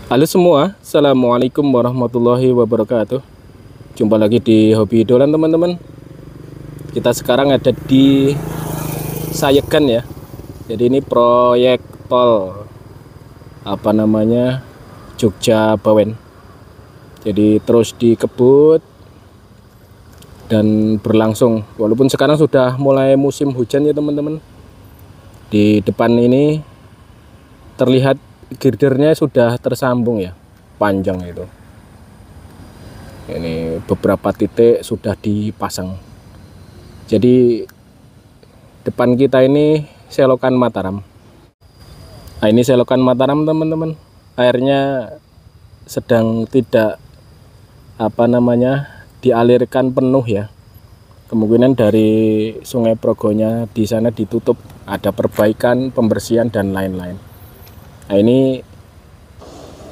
Halo semua, assalamualaikum warahmatullahi wabarakatuh. Jumpa lagi di Hobi Idolan teman-teman. Kita sekarang ada di Sayegan ya. Jadi ini proyek tol Jogja Bawen. Jadi terus dikebut dan berlangsung. Walaupun sekarang sudah mulai musim hujan ya teman-teman. Di depan ini terlihat girdernya sudah tersambung ya, panjang itu. Ini beberapa titik sudah dipasang. Jadi depan kita ini selokan Mataram. Nah, ini selokan Mataram teman-teman. Airnya sedang tidak dialirkan penuh ya. Kemungkinan dari Sungai Progonya di sana ditutup, ada perbaikan, pembersihan dan lain-lain. Nah, ini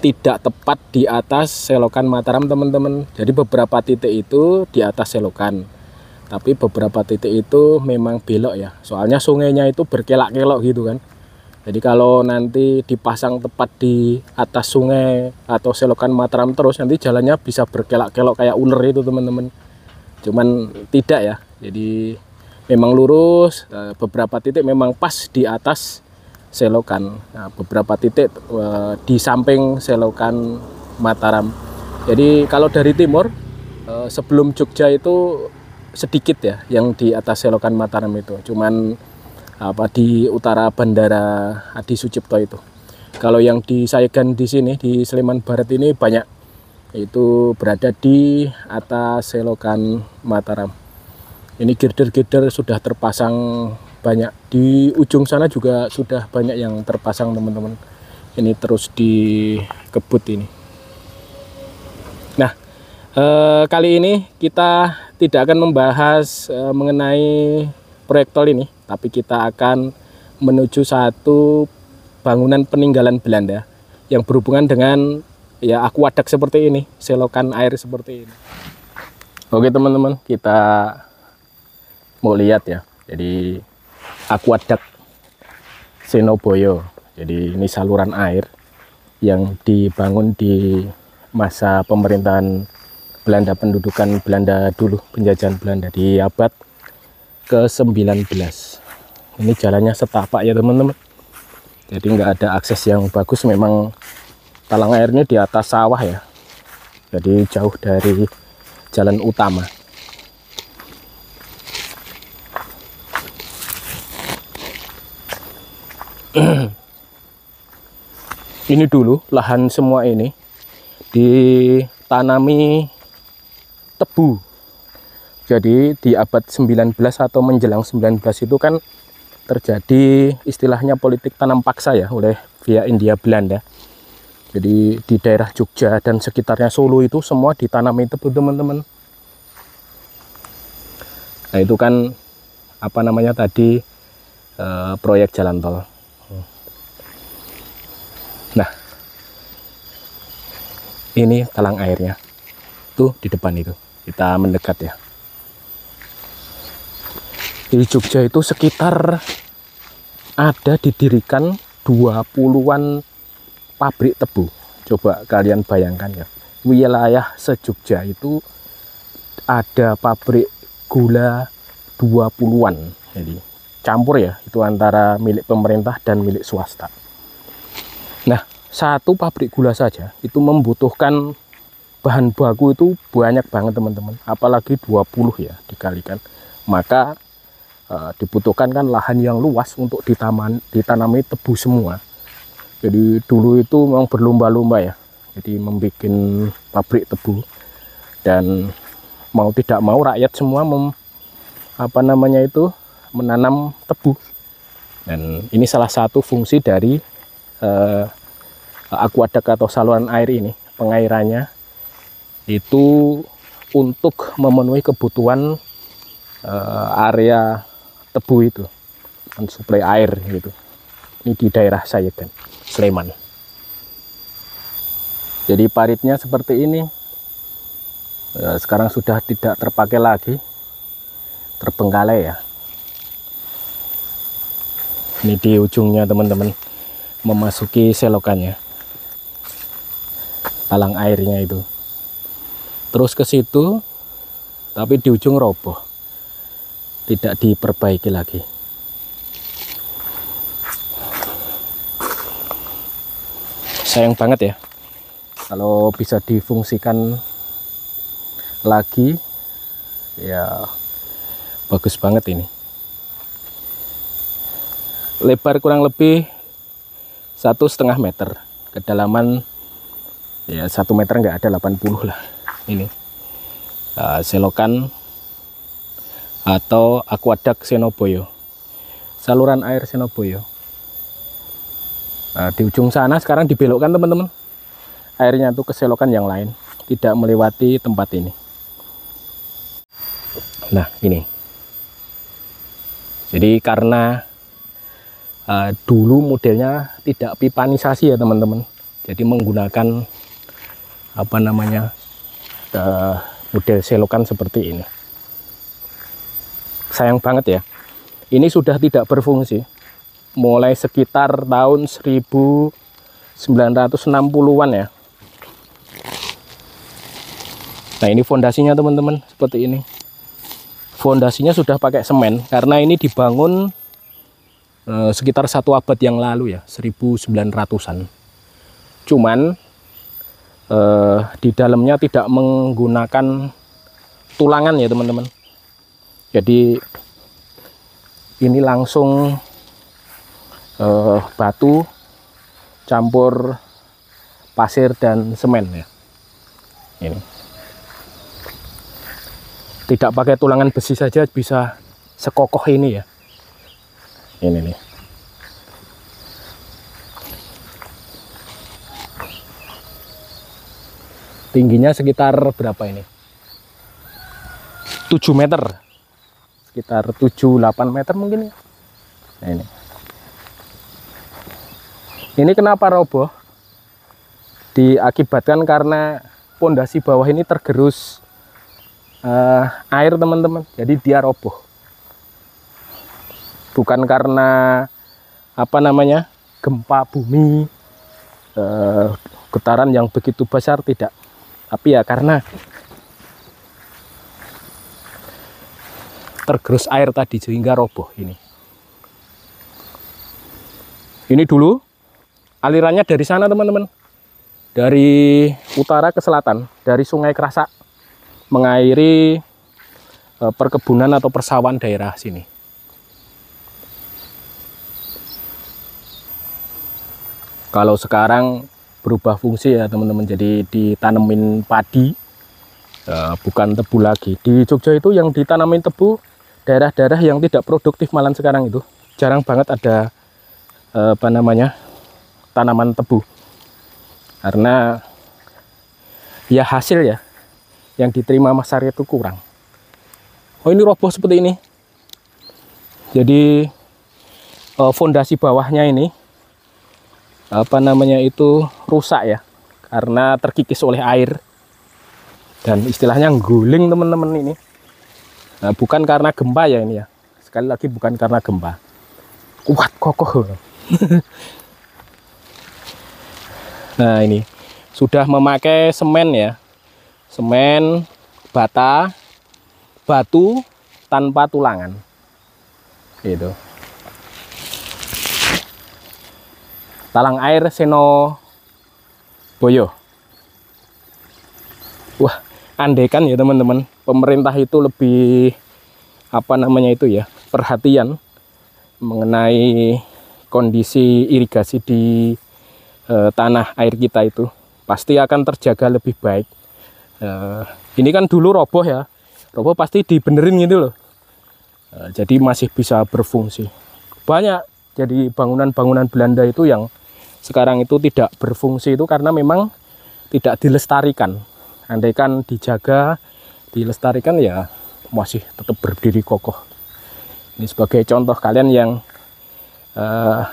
tidak tepat di atas selokan Mataram teman-teman. Jadi beberapa titik itu di atas selokan, tapi beberapa titik itu memang belok ya. Soalnya sungainya itu berkelak-kelok gitu kan. Jadi kalau nanti dipasang tepat di atas sungai atau selokan Mataram terus, nanti jalannya bisa berkelak-kelok kayak ular itu teman-teman. Cuman tidak ya. Jadi memang lurus. Beberapa titik memang pas di atas selokan. Nah, beberapa titik di samping selokan Mataram. Jadi kalau dari timur sebelum Jogja itu sedikit ya yang di atas selokan Mataram itu. Cuman di utara Bandara Adi Sucipto itu. Kalau yang di Sayegan di sini di Sleman Barat ini banyak, itu berada di atas selokan Mataram. Ini girder-girder sudah terpasang banyak, di ujung sana juga sudah banyak yang terpasang teman-teman. Ini terus dikebut ini. Nah, kali ini kita tidak akan membahas mengenai proyek tol ini, tapi kita akan menuju satu bangunan peninggalan Belanda yang berhubungan dengan ya aqueduct seperti ini, selokan air seperti ini. Oke teman-teman, kita mau lihat ya. Jadi aqueduct Senoboyo. Jadi ini saluran air yang dibangun di masa pemerintahan Belanda, pendudukan Belanda dulu, penjajahan Belanda di abad ke-19. Ini jalannya setapak ya teman-teman. Jadi nggak ada akses yang bagus, memang talang airnya di atas sawah ya. Jadi jauh dari jalan utama. Ini dulu lahan semua ini ditanami tebu. Jadi di abad 19 atau menjelang 19 itu kan terjadi istilahnya politik tanam paksa ya oleh via India Belanda. Jadi di daerah Jogja dan sekitarnya Solo itu semua ditanami tebu teman-teman. Nah itu kan tadi proyek jalan tol. Nah, ini talang airnya. Tuh di depan itu. Kita mendekat ya. Di Jogja itu sekitar ada didirikan 20-an pabrik tebu. Coba kalian bayangkan ya. Wilayah se-Jogja itu ada pabrik gula 20-an. Jadi campur ya, itu antara milik pemerintah dan milik swasta. Nah, satu pabrik gula saja itu membutuhkan bahan baku itu banyak banget teman-teman, apalagi 20 ya dikalikan. Maka dibutuhkan kan lahan yang luas untuk ditanami tebu semua. Jadi dulu itu memang berlomba-lomba ya, jadi membuat pabrik tebu, dan mau tidak mau rakyat semua menanam tebu. Dan ini salah satu fungsi dari aqueduct atau saluran air ini, pengairannya itu untuk memenuhi kebutuhan area tebu itu, mensuplai air gitu. Ini di daerah Sayegan, Sleman. Jadi paritnya seperti ini. Sekarang sudah tidak terpakai lagi, terbengkalai ya. Ini di ujungnya teman-teman, memasuki selokannya, talang airnya itu. Terus ke situ, tapi di ujung roboh, tidak diperbaiki lagi. Sayang banget ya, kalau bisa difungsikan lagi, ya bagus banget ini. Lebar kurang lebih 1,5 meter, kedalaman ya 1 meter nggak ada, 80 lah. Ini selokan atau aqueduct Senoboyo, saluran air Senoboyo. Di ujung sana sekarang dibelokkan teman-teman, airnya tuh ke selokan yang lain, tidak melewati tempat ini. Nah ini, jadi karena dulu modelnya tidak pipanisasi ya teman-teman, jadi menggunakan apa namanya, model selokan seperti ini. Sayang banget ya, ini sudah tidak berfungsi mulai sekitar tahun 1960-an ya. Nah ini fondasinya teman-teman, seperti ini. Fondasinya sudah pakai semen karena ini dibangun sekitar 1 abad yang lalu ya, 1900-an. Cuman di dalamnya tidak menggunakan tulangan ya teman-teman. Jadi ini langsung batu campur pasir dan semen ya. Ini tidak pakai tulangan besi saja bisa sekokoh ini ya. Ini nih. Tingginya sekitar berapa ini? 7 meter. Sekitar 7-8 meter mungkin ya. Nah, ini. Ini kenapa roboh? Diakibatkan karena pondasi bawah ini tergerus air teman-teman. Jadi dia roboh. Bukan karena apa namanya, gempa bumi, getaran yang begitu besar, tidak, tapi ya karena tergerus air tadi sehingga roboh. Ini dulu alirannya dari sana teman-teman, dari utara ke selatan, dari Sungai Kerasak, mengairi perkebunan atau persawahan daerah sini. Kalau sekarang berubah fungsi ya teman-teman, jadi ditanemin padi, bukan tebu lagi. Di Jogja itu yang ditanamin tebu daerah-daerah yang tidak produktif, malah sekarang itu jarang banget ada apa namanya, tanaman tebu, karena ya hasil ya yang diterima masyarakat itu kurang. Oh ini roboh seperti ini. Jadi fondasi bawahnya ini apa namanya itu rusak ya, karena terkikis oleh air dan istilahnya guling teman-teman ini. Nah, bukan karena gempa ya ini ya, sekali lagi bukan karena gempa, kuat kokoh. Nah ini sudah memakai semen ya, semen, bata, batu tanpa tulangan gitu. Talang air Senoboyo. Wah, andaikan ya teman-teman, pemerintah itu lebih apa namanya itu ya, perhatian mengenai kondisi irigasi di tanah air kita, itu pasti akan terjaga lebih baik. Ini kan dulu roboh ya, roboh pasti dibenerin gitu loh. Jadi masih bisa berfungsi. Banyak jadi bangunan-bangunan Belanda itu yang sekarang itu tidak berfungsi itu karena memang tidak dilestarikan andaikan dijaga, dilestarikan ya masih tetap berdiri kokoh. Ini sebagai contoh kalian yang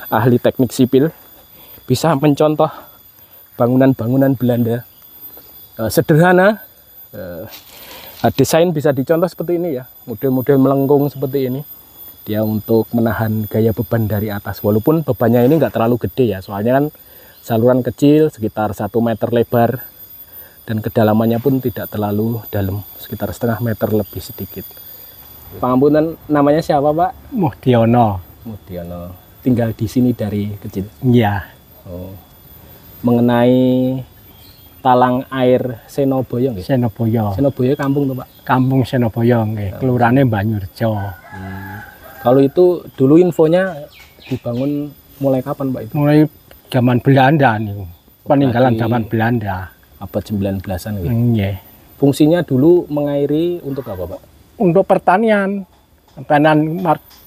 ahli teknik sipil bisa mencontoh bangunan-bangunan Belanda sederhana, desain bisa dicontoh seperti ini ya, model-model melengkung seperti ini. Dia untuk menahan gaya beban dari atas, walaupun bebannya ini nggak terlalu gede ya, soalnya kan saluran kecil sekitar 1 meter lebar dan kedalamannya pun tidak terlalu dalam, sekitar setengah meter lebih sedikit. Pangampunan, namanya siapa Pak? Mudiono. Mudiono. Tinggal di sini dari kecil? Iya. Oh. Mengenai talang air Senoboyo nggih? Senoboyo. Senoboyo kampung tuh Pak? Kampung Senoboyo nggih, kelurahannya Banyurjo. Kalau itu dulu infonya dibangun mulai kapan Pak itu? Mulai zaman Belanda nih, peninggalan zaman Belanda. Abad 19-an gitu. Nggih. Fungsinya dulu mengairi untuk apa Pak? Untuk pertanian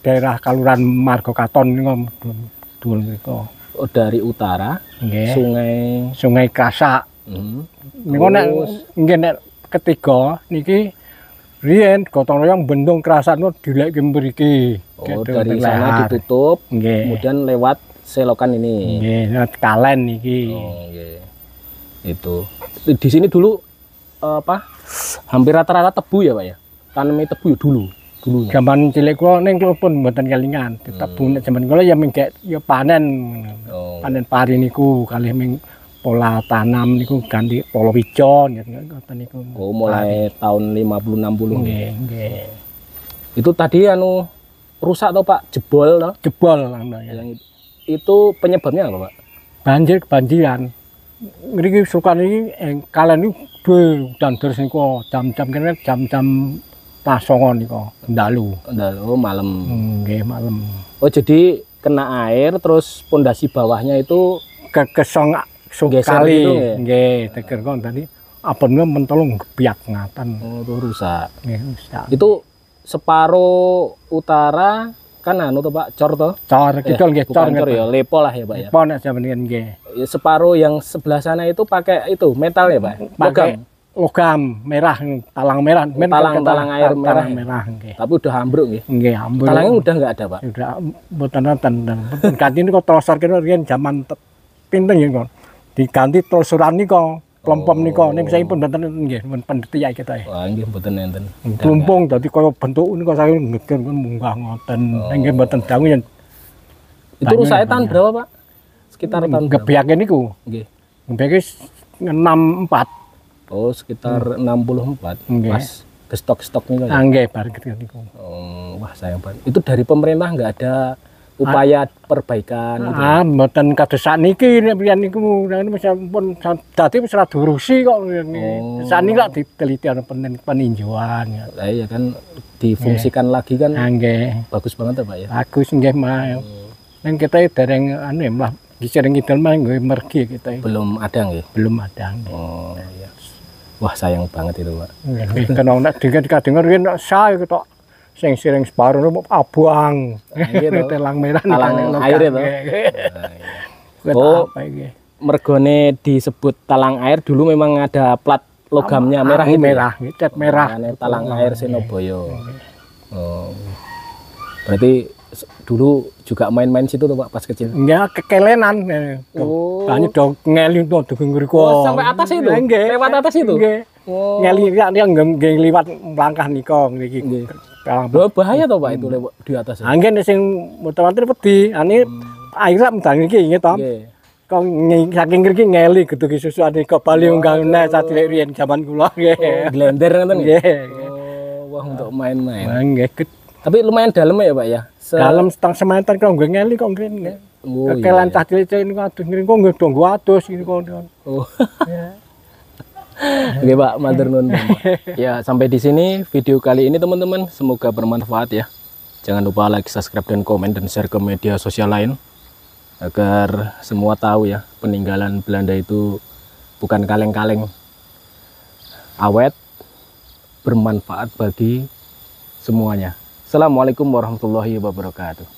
daerah Kelurahan Margokaton dulu niku. Oh, dari utara, Nggih. Sungai Krasak. Niku nek nggih nek ketiga niki riyen gotong royong bendung Krasak niku dilekke mriki. Oh, dari sana ditutup, kemudian lewat selokan ini. Nggih, lewat Kalen niki. Oh, nggih. Itu. Di sini dulu hampir rata-rata tebu ya, Pak ya? Tanami tebu ya dulu. Zaman cilik kula ning pun mboten kelingan. Tebu nek zaman kula ya mengke ya panen. Oh. Panen pari niku kalih ming pola tanam niku ganti palawija ngoten niku. Oh, mulai tahun 50 60 nggih, nggih. Itu tadi rusak toh Pak, jebol toh? Jebol ya. Itu penyebabnya apa Pak? Banjir, kebanjiran. Ngriki sukan iki kalen niku udan terus niku jam-jam kene jam-jam pasongon niku ndalu. Ndalu malam. Nggih, malam. Oh, jadi kena air terus pondasi bawahnya itu kesong kali. Nggih, teker kon tadi apane mentolong gebiak ngaten. Oh, itu rusak. Nggih, rusak. Itu separuh utara kan tuh Pak, cor toh? Cor kidul nggih, cor ya, lepo lah ya Pak ya. Lepo nek sampeyan nggih. Separuh yang sebelah sana itu pakai itu metal ya Pak? Logam merah, talang merah. Talang air merah. Merah nggih. Tapi udah ambruk nggih. Nggih, ambruk. Talangnya udah enggak ada Pak? Udah mboten wonten. Ganti niku trosor kene riyen jaman pinten nggih, diganti trosoran niku. Klompom niku ning saipun mboten nggih, penelitian kita. Wah, nggih mboten enten. Klumpung dadi kaya bentuk niku saking ngegen munggah ngoten. Nggih mboten dangu yen. Itu rusake tahun berapa, Pak? Sekitar tahun gebyake niku. Nggih. Gebyake 64. Oh, sekitar 64. Pas gestok-stok niku ya. Nggih, bar niku. Oh, wah sayang banget. Itu dari pemerintah enggak ada upaya perbaikan gitu. Mboten kados sakniki nek riyen niku pun dadi wis ora diurusi kok. Sakniki kok diteliti ana peninjauan. Lah iya kan difungsikan lagi kan. Nggih. Bagus banget ya, Pak ya. Bagus nggih, Mas. Ning kita dereng malah disering kidul mah nggih mergi kita. Belum ada nggih? Belum ada. Oh iya. Wah, sayang banget itu, Pak. Nggih, kena nek dengar riyen sae ketok sing sering separuh abang. Telang merah talang air itu. Oh, mergone disebut talang air dulu memang ada plat logamnya merah itu. Merah, cat merah. Talang air Senoboyo. Oh. Berarti dulu juga main-main situ tuh Pak pas kecil. Ya kekelenan. Oh. Banyak dong ngeli tuh ngriku. Oh, sampai atas itu. Lewat atas itu. Oh. Ngeli dia nggih liwat langkah nika ngriki. Loh, bahaya toh Pak itu lewat di atas. Angin sing muter-muter wedi. Ani airnya mendang iki nggih to. Kok saking ngriki ngeli gedhe susu nika bali unggahne satilik riyen jaman kula nggih. Glender ngoten nggih. Oh, wah untuk main-main. Nggih. Tapi lumayan dalam ya Pak ya. Dalam setengah semeter kok nggih ngeli kok nggih. Kekelan cah cilik niku aduh ngriki kok nggih donggo adus niku. Oh. Oke Pak, matur nuwun. Ya, sampai di sini video kali ini teman-teman, semoga bermanfaat ya. Jangan lupa like, subscribe, dan komen, dan share ke media sosial lain agar semua tahu ya, peninggalan Belanda itu bukan kaleng-kaleng, awet, bermanfaat bagi semuanya. Assalamualaikum warahmatullahi wabarakatuh.